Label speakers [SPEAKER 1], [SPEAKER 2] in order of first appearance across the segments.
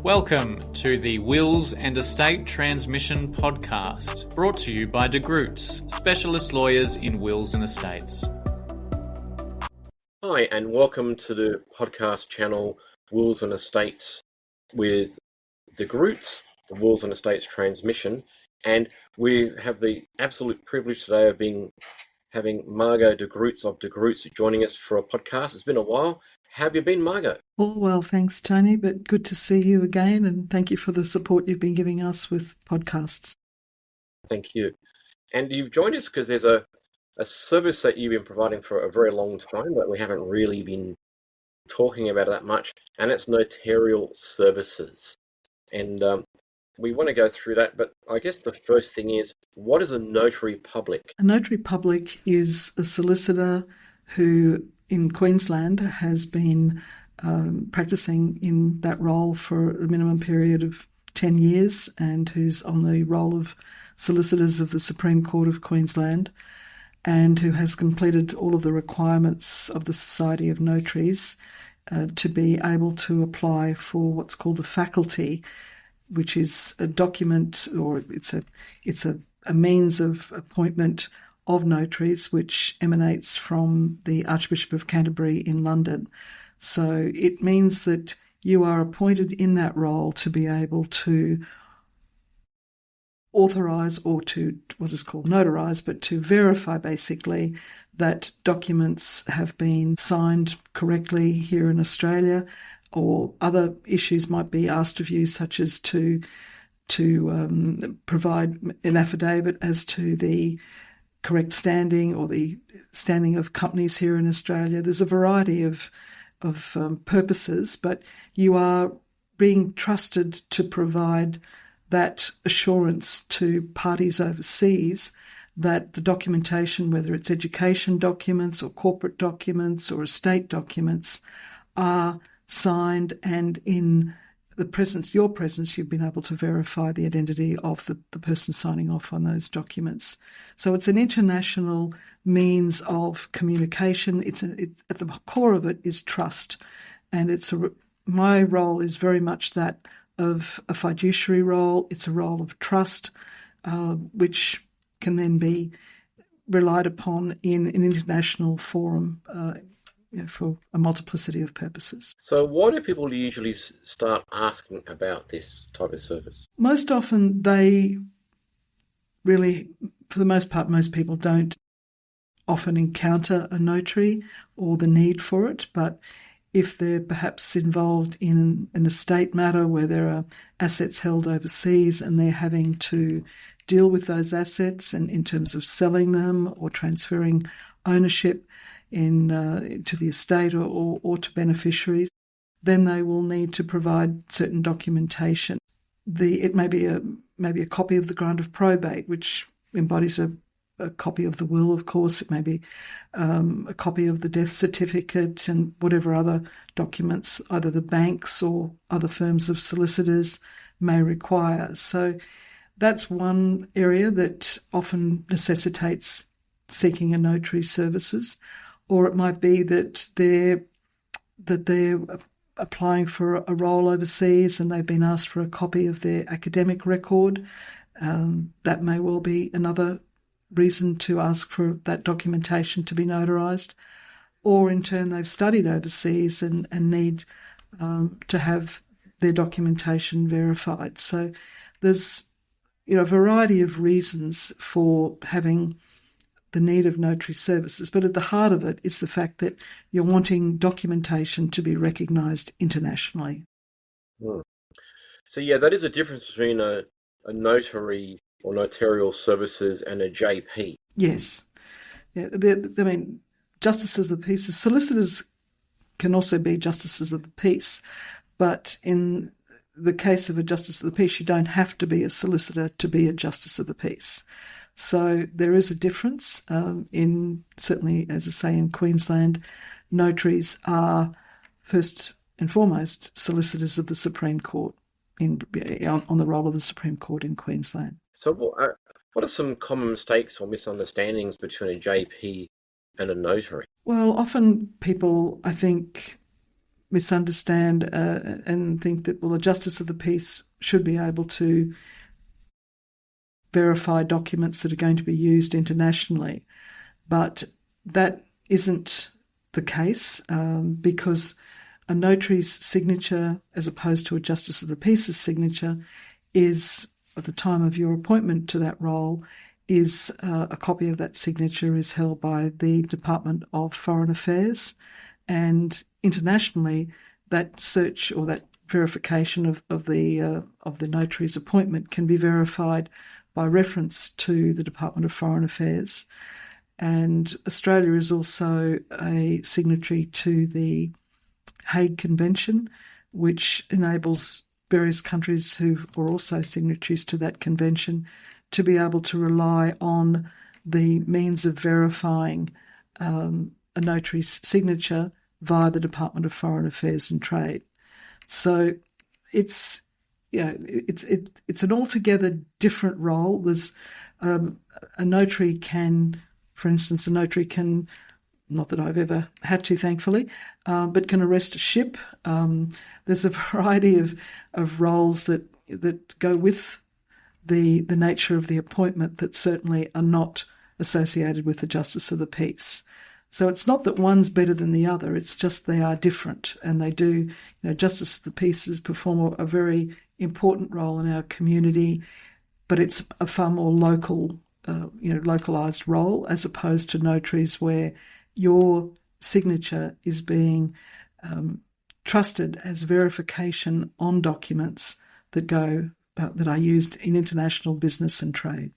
[SPEAKER 1] Welcome to the Wills and Estate Transmission Podcast, brought to you by De Groot, specialist lawyers in wills and estates.
[SPEAKER 2] Hi, and welcome to the podcast channel Wills and Estates with De Groot, the Wills and Estates Transmission. And we have the absolute privilege today of having Margot De Groot of De Groot joining us for a podcast. It's been a while. How have you been, Margot?
[SPEAKER 3] All well, thanks, Tony, but good to see you again, and thank you for the support you've been giving us with podcasts.
[SPEAKER 2] Thank you. And you've joined us because there's a service that you've been providing for a very long time that we haven't really been talking about that much, and it's notarial services. And we want to go through that, but I guess the first thing is, what is a notary public?
[SPEAKER 3] A notary public is a solicitor who in Queensland has been practicing in that role for a minimum period of 10 years and who's on the role of solicitors of the Supreme Court of Queensland and who has completed all of the requirements of the Society of Notaries to be able to apply for what's called the faculty, which is a document, or it's a means of appointment of notaries which emanates from the Archbishop of Canterbury in London. So it means that you are appointed in that role to be able to authorise or to what is called notarise, but to verify basically that documents have been signed correctly here in Australia, or other issues might be asked of you, such as to provide an affidavit as to the correct standing or the standing of companies here in Australia. There's a variety of purposes, but you are being trusted to provide that assurance to parties overseas that the documentation, whether it's education documents or corporate documents or estate documents, are signed, and in your presence, you've been able to verify the identity of the person signing off on those documents. So it's an international means of communication. It's at the core of it is trust, and my role is very much that of a fiduciary role. It's a role of trust, which can then be relied upon in an international forum for a multiplicity of purposes.
[SPEAKER 2] So why do people usually start asking about this type of service?
[SPEAKER 3] Most often they really, for the most part, most people don't often encounter a notary or the need for it, but if they're perhaps involved in an estate matter where there are assets held overseas and they're having to deal with those assets and in terms of selling them or transferring ownership to the estate or to beneficiaries, then they will need to provide certain documentation. It may be a copy of the grant of probate, which embodies a copy of the will, of course. It may be a copy of the death certificate and whatever other documents either the banks or other firms of solicitors may require. So that's one area that often necessitates seeking a notary's services. Or it might be that they're applying for a role overseas and they've been asked for a copy of their academic record. That may well be another reason to ask for that documentation to be notarised. Or in turn, they've studied overseas and need to have their documentation verified. So there's a variety of reasons for having the need of notary services, but at the heart of it is the fact that you're wanting documentation to be recognised internationally.
[SPEAKER 2] So that is a difference between a notary or notarial services and a JP.
[SPEAKER 3] Yes. Yeah, justices of the peace, solicitors can also be justices of the peace, but in the case of a justice of the peace, you don't have to be a solicitor to be a justice of the peace. So there is a difference certainly, as I say, in Queensland, notaries are first and foremost solicitors of the Supreme Court on the role of the Supreme Court in Queensland.
[SPEAKER 2] So what are some common mistakes or misunderstandings between a JP and a notary?
[SPEAKER 3] Well, often people, I think, misunderstand and think that, well, a justice of the peace should be able to verify documents that are going to be used internationally. But that isn't the case, because a notary's signature, as opposed to a justice of the peace's signature, is, at the time of your appointment to that role, is a copy of that signature is held by the Department of Foreign Affairs, and internationally, that search or that verification of the notary's appointment can be verified by reference to the Department of Foreign Affairs. And Australia is also a signatory to the Hague Convention, which enables various countries who are also signatories to that convention to be able to rely on the means of verifying a notary's signature via the Department of Foreign Affairs and Trade. So it's an altogether different role. There's a notary can, for instance, not that I've ever had to, thankfully, but can arrest a ship. There's a variety of roles that go with the nature of the appointment that certainly are not associated with the Justice of the Peace. So it's not that one's better than the other, it's just they are different, and they do, Justice of the Peace perform a very important role in our community, but it's a far more localised role, as opposed to notaries where your signature is being trusted as verification on documents that are used in international business and trade.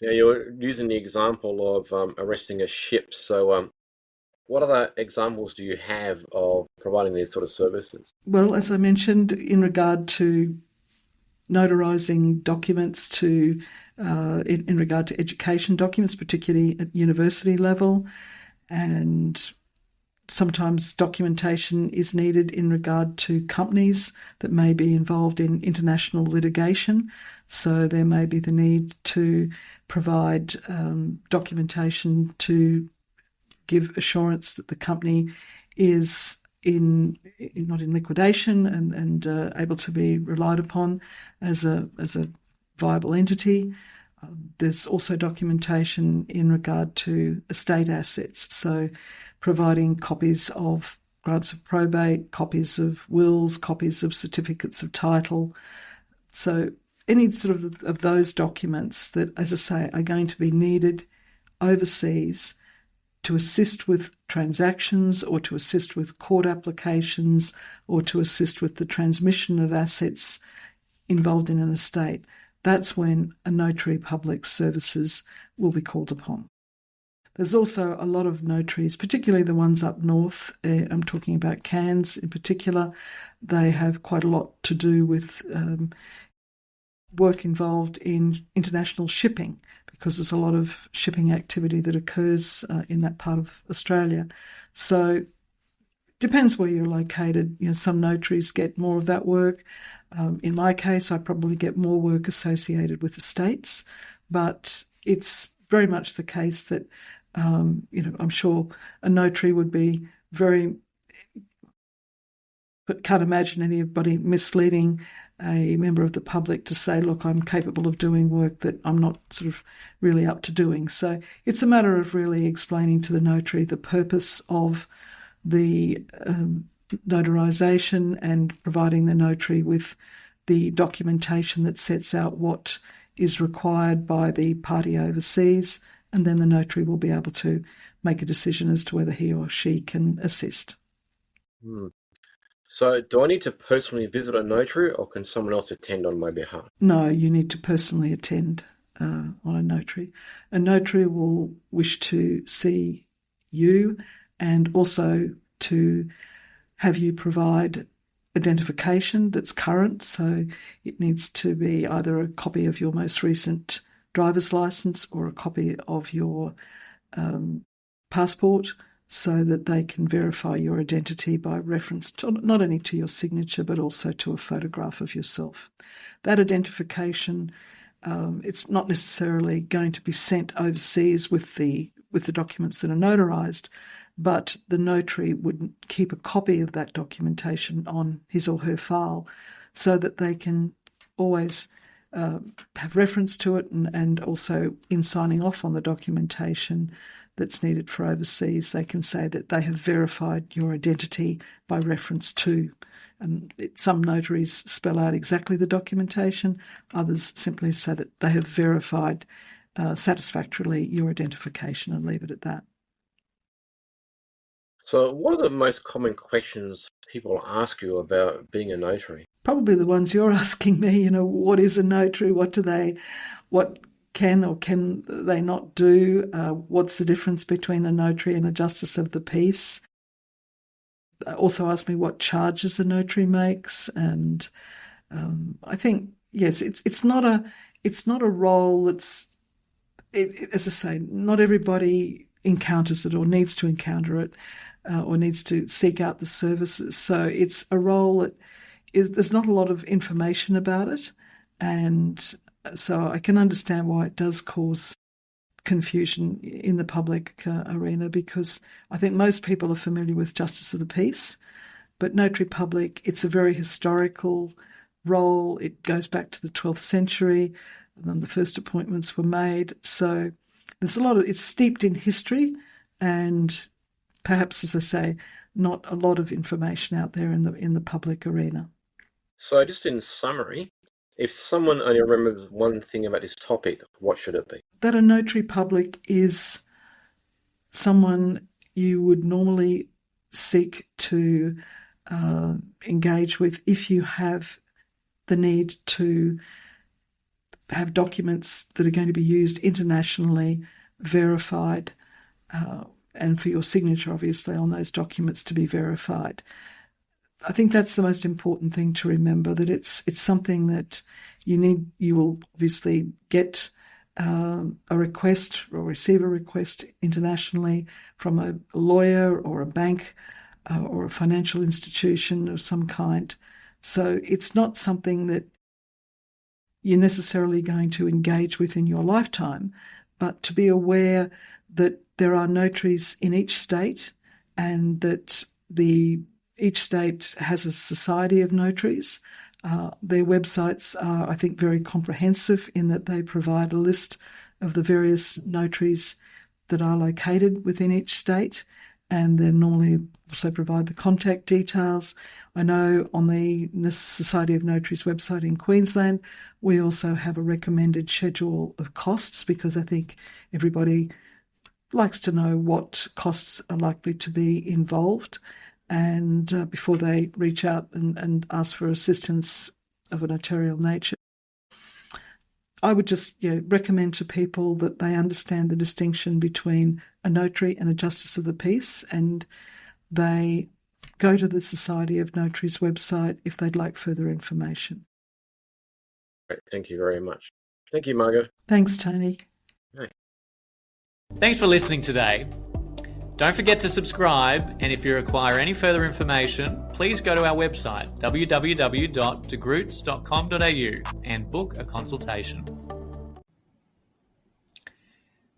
[SPEAKER 2] Yeah, you're using the example of arresting a ship. So what other examples do you have of providing these sort of services?
[SPEAKER 3] Well, as I mentioned, in regard to notarising documents, in regard to education documents, particularly at university level, and sometimes documentation is needed in regard to companies that may be involved in international litigation. So there may be the need to provide documentation to give assurance that the company is not in liquidation and able to be relied upon as a viable entity. There's also documentation in regard to estate assets, so providing copies of grants of probate, copies of wills, copies of certificates of title. So any sort of those documents that, as I say, are going to be needed overseas to assist with transactions or to assist with court applications or to assist with the transmission of assets involved in an estate, that's when a notary public services will be called upon. There's also a lot of notaries, particularly the ones up north. I'm talking about Cairns in particular. They have quite a lot to do with work involved in international shipping, because there's a lot of shipping activity that occurs in that part of Australia. So depends where you're located. Some notaries get more of that work. In my case, I probably get more work associated with estates, but it's very much the case that I'm sure a notary would be but can't imagine anybody misleading a member of the public to say, look, I'm capable of doing work that I'm not sort of really up to doing. So it's a matter of really explaining to the notary the purpose of the notarization and providing the notary with the documentation that sets out what is required by the party overseas, and then the notary will be able to make a decision as to whether he or she can assist.
[SPEAKER 2] So do I need to personally visit a notary, or can someone else attend on my behalf?
[SPEAKER 3] No, you need to personally attend on a notary. A notary will wish to see you and also to have you provide identification that's current. So it needs to be either a copy of your most recent driver's license or a copy of your passport, so that they can verify your identity by reference to not only to your signature but also to a photograph of yourself. That identification, it's not necessarily going to be sent overseas with the documents that are notarized, but the notary would keep a copy of that documentation on his or her file so that they can always have reference to it, and also in signing off on the documentation that's needed for overseas, they can say that they have verified your identity by reference to. And some notaries spell out exactly the documentation, others simply say that they have verified satisfactorily your identification and leave it at that.
[SPEAKER 2] So what are the most common questions people ask you about being a notary?
[SPEAKER 3] Probably the ones you're asking me, what is a notary? What can or can they not do? What's the difference between a notary and a justice of the peace? Also ask me what charges a notary makes. And I think, yes, it's not a role that's, as I say, not everybody encounters it or needs to encounter it or needs to seek out the services. So it's a role that there's not a lot of information about it. And so I can understand why it does cause confusion in the public arena, because I think most people are familiar with Justice of the Peace, but Notary Public, it's a very historical role. It goes back to the 12th century when the first appointments were made. So there's it's steeped in history, and perhaps, as I say, not a lot of information out there in the public arena.
[SPEAKER 2] So just in summary, if someone only remembers one thing about this topic, what should it be?
[SPEAKER 3] That a notary public is someone you would normally seek to engage with if you have the need to have documents that are going to be used internationally, verified, and for your signature, obviously, on those documents to be verified. I think that's the most important thing to remember, that it's something that you will obviously get a request or receive a request internationally from a lawyer or a bank or a financial institution of some kind. So it's not something that you're necessarily going to engage with in your lifetime, but to be aware that there are notaries in each state, and that each state has a society of notaries. Their websites are, I think, very comprehensive in that they provide a list of the various notaries that are located within each state, and they normally also provide the contact details. I know on the Society of Notaries website in Queensland, we also have a recommended schedule of costs, because I think everybody likes to know what costs are likely to be involved, and before they reach out and ask for assistance of a notarial nature. I would just recommend to people that they understand the distinction between a notary and a justice of the peace, and they go to the Society of Notaries website if they'd like further information.
[SPEAKER 2] Great. Thank you very much. Thank you, Margot.
[SPEAKER 3] Thanks, Tony.
[SPEAKER 2] Right.
[SPEAKER 1] Thanks for listening today. Don't forget to subscribe, and if you require any further information, please go to our website www.degroots.com.au and book a consultation.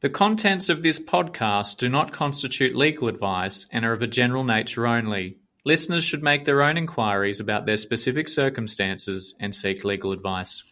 [SPEAKER 1] The contents of this podcast do not constitute legal advice and are of a general nature only. Listeners should make their own inquiries about their specific circumstances and seek legal advice.